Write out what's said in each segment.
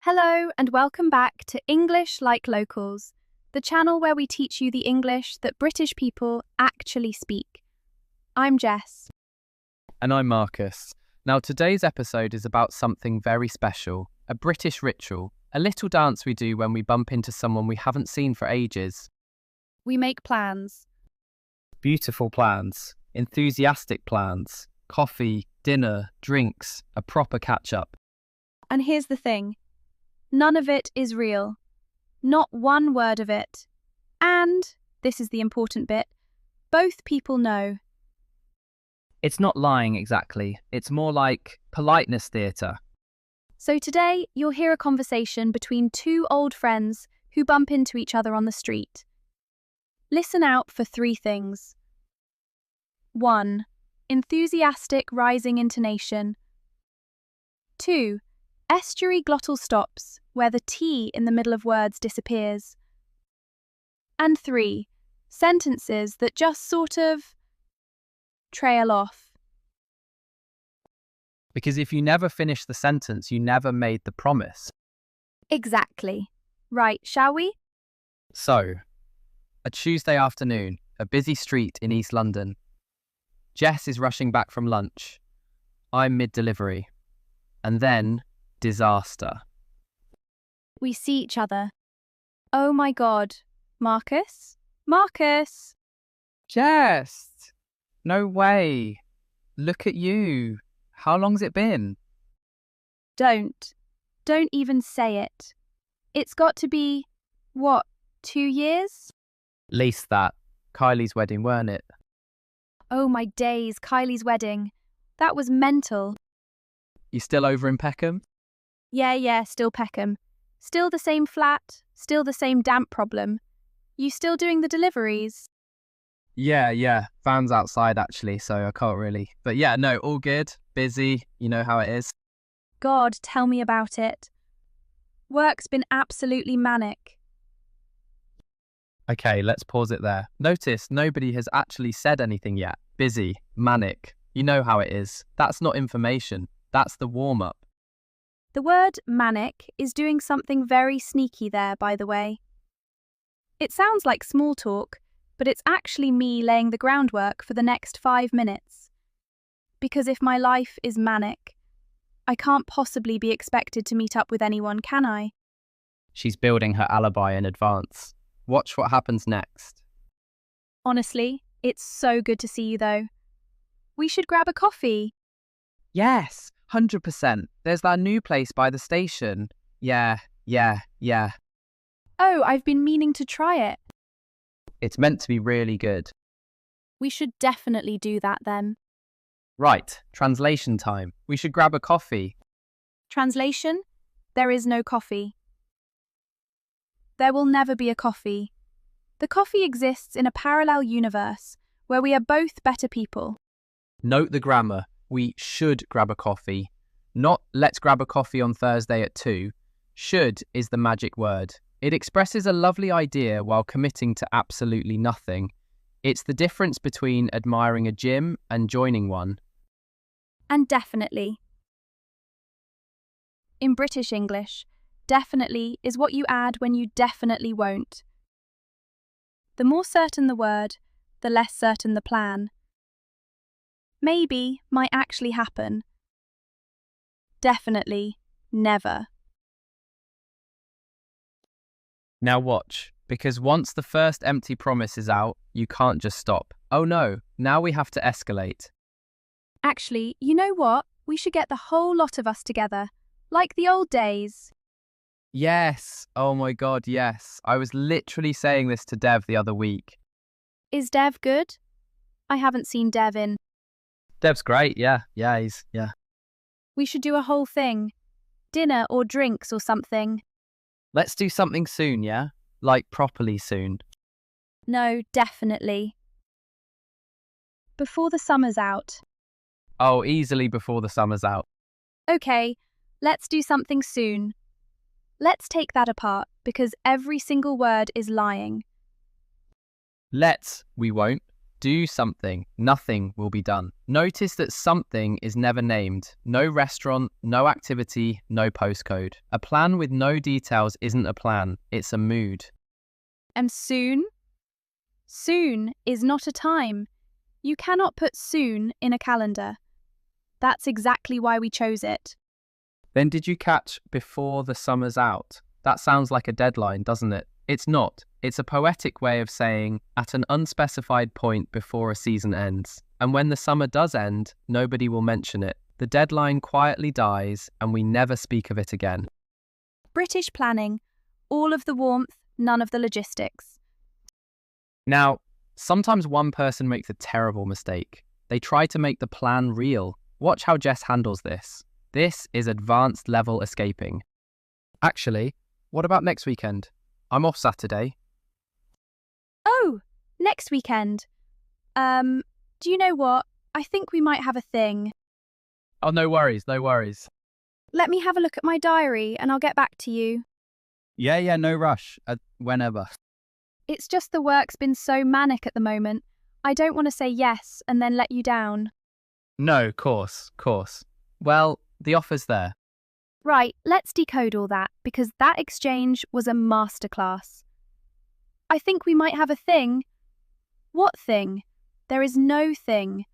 Hello and welcome back to English Like Locals, the channel where we teach you the English that British people actually speak. I'm Jess. And I'm Marcus. Now today's episode is about something very special, a British ritual, a little dance we do when we bump into someone we haven't seen for ages. We make plans. Beautiful plans, enthusiastic plans, coffee, dinner, drinks, a proper catch-up. And here's the thing. None of it is real. Not one word of it. And, this is the important bit, both people know. It's not lying exactly, it's more like politeness theatre. So today, you'll hear a conversation between two old friends who bump into each other on the street. Listen out for three things. 1. Enthusiastic rising intonation. 2. Estuary glottal stops, where the T in the middle of words disappears. And 3. Sentences that just sort of trail off. Because if you never finish the sentence, you never made the promise. Exactly. Right, shall we? So, a Tuesday afternoon, a busy street in East London. Jess is rushing back from lunch. I'm mid-delivery. And then, disaster. We see each other. Oh my God. Marcus? Marcus! Jess! No way. Look at you. How long's it been? Don't even say it. It's got to be, 2 years? Least that. Kylie's wedding, weren't it? Oh my days, Kylie's wedding. That was mental. You still over in Peckham? Yeah, still Peckham. Still the same flat, still the same damp problem. You still doing the deliveries? Yeah. Van's outside actually, so I can't really. But yeah, no, all good. Busy. You know how it is. God, tell me about it. Work's been absolutely manic. Okay, let's pause it there. Notice nobody has actually said anything yet. Busy, manic. You know how it is. That's not information. That's the warm-up. The word manic is doing something very sneaky there, by the way. It sounds like small talk, but it's actually me laying the groundwork for the next 5 minutes. Because if my life is manic, I can't possibly be expected to meet up with anyone, can I? She's building her alibi in advance. Watch what happens next. Honestly, it's so good to see you though. We should grab a coffee. Yes, 100%. There's that new place by the station. Yeah. Oh, I've been meaning to try it. It's meant to be really good. We should definitely do that then. Right, translation time. We should grab a coffee. Translation? There is no coffee. There will never be a coffee. The coffee exists in a parallel universe where we are both better people. Note the grammar. We should grab a coffee. Not let's grab a coffee on Thursday at 2. Should is the magic word. It expresses a lovely idea while committing to absolutely nothing. It's the difference between admiring a gym and joining one. And definitely. In British English, definitely is what you add when you definitely won't. The more certain the word, the less certain the plan. Maybe might actually happen. Definitely, never. Now watch, because once the first empty promise is out, you can't just stop. Oh no, now we have to escalate. Actually, you know what? We should get the whole lot of us together, like the old days. Yes, oh my God, yes. I was literally saying this to Dev the other week. Is Dev good? I haven't seen Dev in. Dev's great, yeah. We should do a whole thing. Dinner or drinks or something. Let's do something soon, yeah? Like properly soon. No, definitely. Before the summer's out. Oh, easily before the summer's out. Okay, let's do something soon. Let's take that apart because every single word is lying. We won't. Do something. Nothing will be done. Notice that something is never named. No restaurant, no activity, no postcode. A plan with no details isn't a plan. It's a mood. And soon? Soon is not a time. You cannot put soon in a calendar. That's exactly why we chose it. Then did you catch before the summer's out? That sounds like a deadline, doesn't it? It's not. It's a poetic way of saying at an unspecified point before a season ends. And when the summer does end, nobody will mention it. The deadline quietly dies and we never speak of it again. British planning. All of the warmth, none of the logistics. Now, sometimes one person makes a terrible mistake. They try to make the plan real. Watch how Jess handles this. This is advanced level escaping. Actually, what about next weekend? I'm off Saturday. Oh, next weekend. Do you know what? I think we might have a thing. Oh, no worries, no worries. Let me have a look at my diary and I'll get back to you. Yeah, no rush. Whenever. It's just the work's been so manic at the moment. I don't want to say yes and then let you down. No, course. Well, the offer's there. Right, let's decode all that, because that exchange was a masterclass. I think we might have a thing. What thing? There is no thing.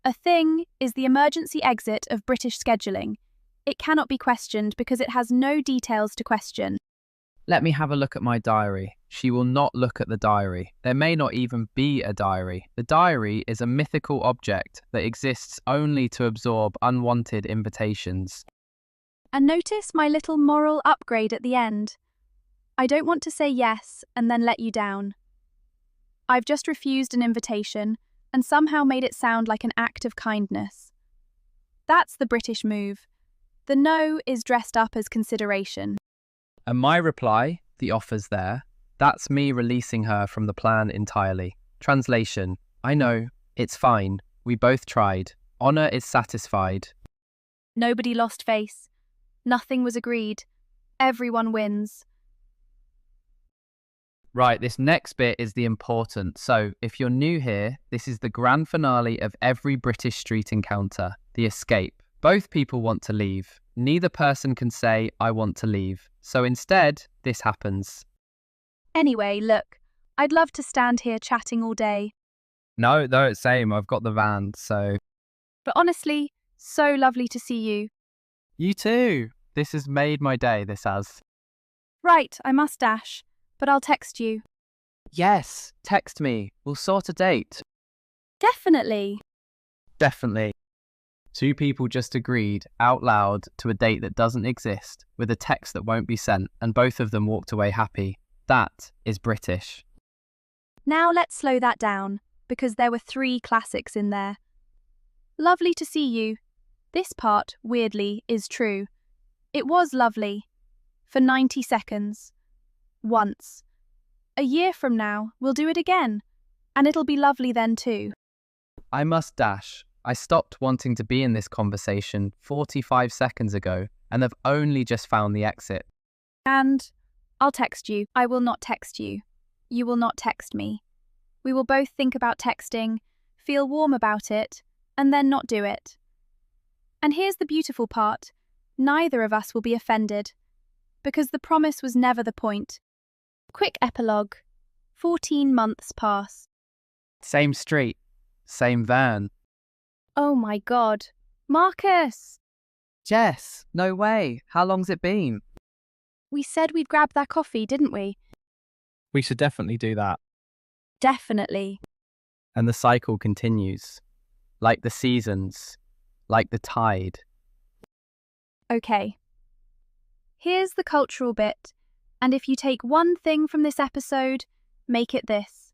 A thing is the emergency exit of British scheduling. It cannot be questioned because it has no details to question. Let me have a look at my diary. She will not look at the diary. There may not even be a diary. The diary is a mythical object that exists only to absorb unwanted invitations. And notice my little moral upgrade at the end. I don't want to say yes and then let you down. I've just refused an invitation and somehow made it sound like an act of kindness. That's the British move. The no is dressed up as consideration. And my reply, the offer's there, that's me releasing her from the plan entirely. Translation, I know, it's fine. We both tried. Honour is satisfied. Nobody lost face. Nothing was agreed. Everyone wins. Right, this next bit is the important. So, if you're new here, this is the grand finale of every British street encounter, the escape. Both people want to leave. Neither person can say, I want to leave. So instead, this happens. Anyway, look, I'd love to stand here chatting all day. No, same. I've got the van, so... But honestly, so lovely to see you. You too. This has made my day, this has. Right, I must dash, but I'll text you. Yes, text me. We'll sort a date. Definitely. Definitely. Two people just agreed out loud to a date that doesn't exist with a text that won't be sent, and both of them walked away happy. That is British. Now let's slow that down, because there were 3 classics in there. Lovely to see you. This part, weirdly, is true. It was lovely. For 90 seconds. Once. A year from now, we'll do it again. And it'll be lovely then too. I must dash. I stopped wanting to be in this conversation 45 seconds ago, and I've only just found the exit. And I'll text you. I will not text you. You will not text me. We will both think about texting, feel warm about it, and then not do it. And here's the beautiful part. Neither of us will be offended, because the promise was never the point. Quick epilogue. 14 months pass. Same street, same van. Oh my God. Marcus! Jess, no way. How long's it been? We said we'd grab that coffee, didn't we? We should definitely do that. Definitely. And the cycle continues. Like the seasons, like the tide. Okay. Here's the cultural bit, and if you take one thing from this episode, make it this.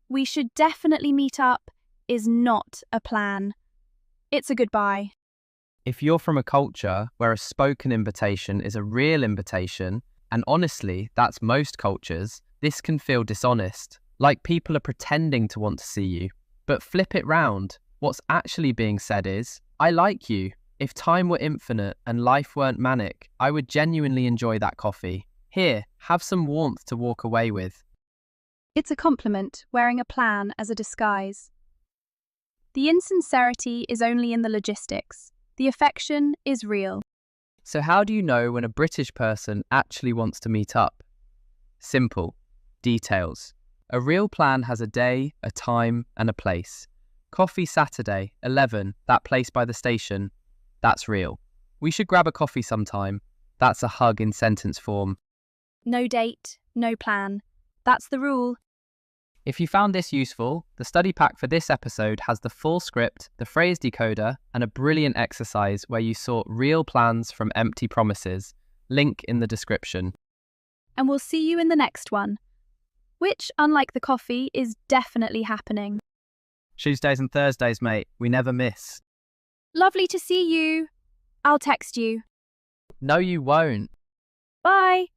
We should definitely meet up is not a plan. It's a goodbye. If you're from a culture where a spoken invitation is a real invitation, and honestly, that's most cultures, this can feel dishonest, like people are pretending to want to see you. But flip it round. What's actually being said is, I like you. If time were infinite and life weren't manic, I would genuinely enjoy that coffee. Here, have some warmth to walk away with. It's a compliment, wearing a plan as a disguise. The insincerity is only in the logistics. The affection is real. So how do you know when a British person actually wants to meet up? Simple. Details. A real plan has a day, a time, and a place. Coffee Saturday, 11, that place by the station. That's real. We should grab a coffee sometime. That's a hug in sentence form. No date, no plan. That's the rule. If you found this useful, the study pack for this episode has the full script, the phrase decoder, and a brilliant exercise where you sort real plans from empty promises. Link in the description. And we'll see you in the next one, which, unlike the coffee, is definitely happening. Tuesdays and Thursdays, mate. We never miss. Lovely to see you. I'll text you. No, you won't. Bye.